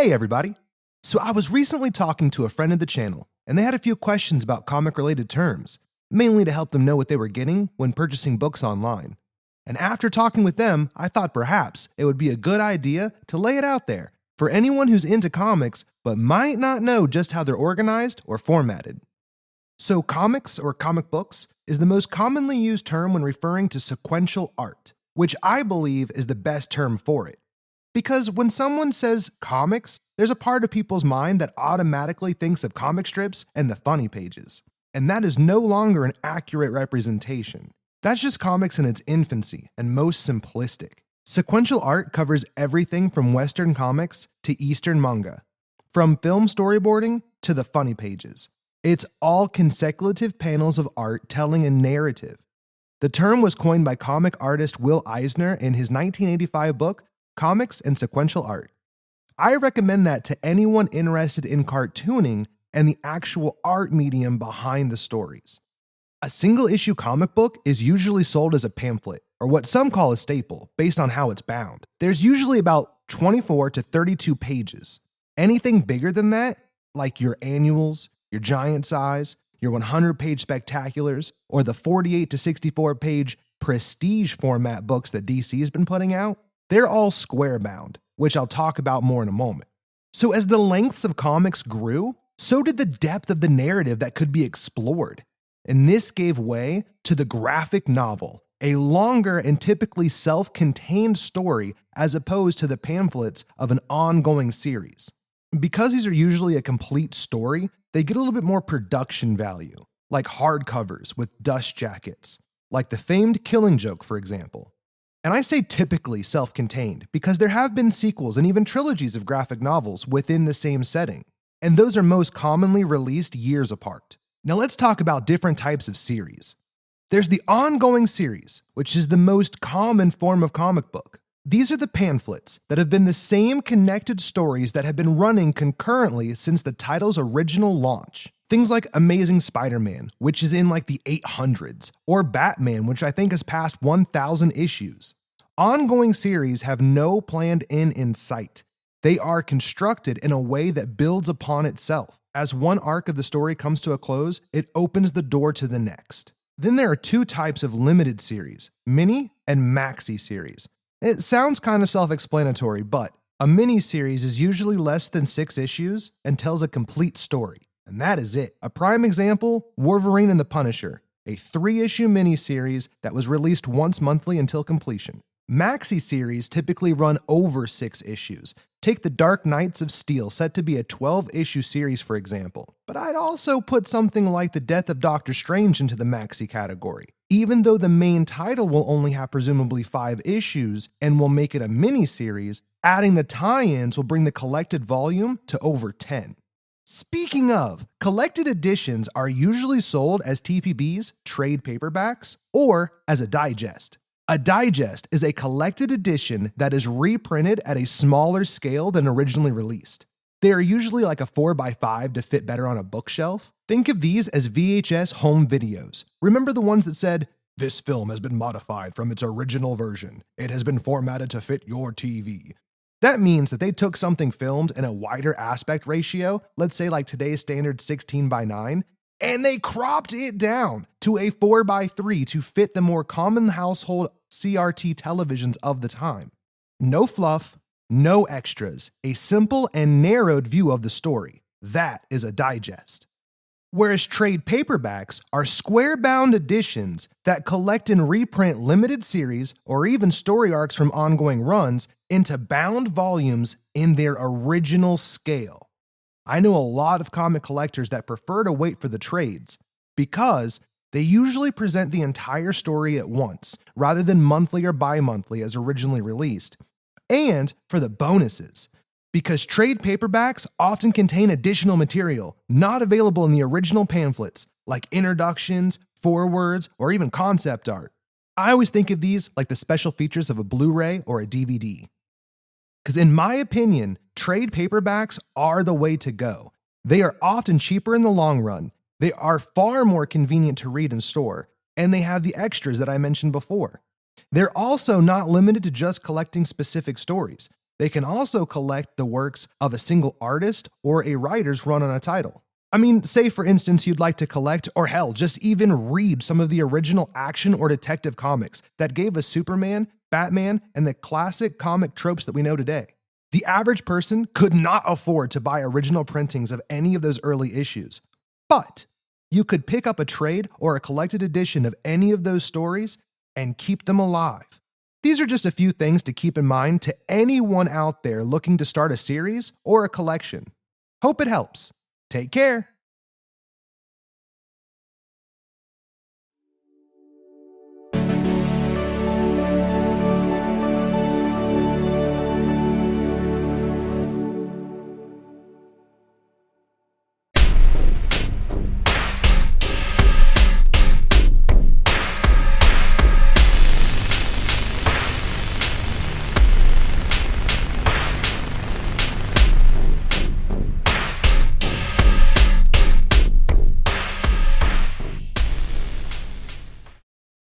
Hey everybody! So I was recently talking to a friend of the channel, and they had a few questions about comic-related terms, mainly to help them know what they were getting when purchasing books online. And after talking with them, I thought perhaps it would be a good idea to lay it out there for anyone who's into comics but might not know just how they're organized or formatted. So comics or comic books is the most commonly used term when referring to sequential art, which I believe is the best term for it. Because when someone says comics, there's a part of people's mind that automatically thinks of comic strips and the funny pages. And that is no longer an accurate representation. That's just comics in its infancy and most simplistic. Sequential art covers everything from Western comics to Eastern manga, from film storyboarding to the funny pages. It's all consecutive panels of art telling a narrative. The term was coined by comic artist Will Eisner in his 1985 book, Comics and Sequential Art. I recommend that to anyone interested in cartooning and the actual art medium behind the stories. A single-issue comic book is usually sold as a pamphlet, or what some call a staple, based on how it's bound. There's usually about 24 to 32 pages. Anything bigger than that, like your annuals, your giant size, your 100-page spectaculars, or the 48 to 64-page prestige format books that DC has been putting out, they're all square bound, which I'll talk about more in a moment. So as the lengths of comics grew, so did the depth of the narrative that could be explored. And this gave way to the graphic novel, a longer and typically self-contained story as opposed to the pamphlets of an ongoing series. Because these are usually a complete story, they get a little bit more production value, like hardcovers with dust jackets, like the famed Killing Joke, for example. And I say typically self-contained because there have been sequels and even trilogies of graphic novels within the same setting, and those are most commonly released years apart. Now let's talk about different types of series. There's the ongoing series, which is the most common form of comic book. These are the pamphlets that have been the same connected stories that have been running concurrently since the title's original launch. Things like Amazing Spider-Man, which is in like the 800s, or Batman, which I think has passed 1,000 issues. Ongoing series have no planned end in sight. They are constructed in a way that builds upon itself. As one arc of the story comes to a close, it opens the door to the next. Then there are two types of limited series, mini and maxi series. It sounds kind of self-explanatory, but a mini-series is usually less than 6 issues and tells a complete story. And that is it. A prime example, Wolverine and the Punisher, a 3-issue mini-series that was released once monthly until completion. Maxi-series typically run over 6 issues. Take the Dark Knights of Steel, set to be a 12-issue series, for example. But I'd also put something like The Death of Doctor Strange into the maxi category. Even though the main title will only have presumably 5 issues and will make it a mini-series, adding the tie-ins will bring the collected volume to over 10. Speaking of, collected editions are usually sold as TPBs, trade paperbacks, or as a digest. A digest is a collected edition that is reprinted at a smaller scale than originally released. They are usually like a 4x5 to fit better on a bookshelf. Think of these as VHS home videos. Remember the ones that said, "This film has been modified from its original version. It has been formatted to fit your TV." That means that they took something filmed in a wider aspect ratio, let's say like today's standard 16:9, and they cropped it down to a 4x3 to fit the more common household CRT televisions of the time. No fluff, no extras, a simple and narrowed view of the story. That is a digest. Whereas trade paperbacks are square-bound editions that collect and reprint limited series or even story arcs from ongoing runs into bound volumes in their original scale. I know a lot of comic collectors that prefer to wait for the trades because they usually present the entire story at once rather than monthly or bi-monthly as originally released, and for the bonuses. Because trade paperbacks often contain additional material not available in the original pamphlets, like introductions, forewords, or even concept art. I always think of these like the special features of a Blu-ray or a DVD. Because in my opinion, trade paperbacks are the way to go. They are often cheaper in the long run, they are far more convenient to read and store, and they have the extras that I mentioned before. They're also not limited to just collecting specific stories. They can also collect the works of a single artist or a writer's run on a title. I mean, say for instance you'd like to collect, or hell, just even read some of the original action or detective comics that gave us Superman, Batman, and the classic comic tropes that we know today. The average person could not afford to buy original printings of any of those early issues, but you could pick up a trade or a collected edition of any of those stories and keep them alive. These are just a few things to keep in mind to anyone out there looking to start a series or a collection. Hope it helps. Take care.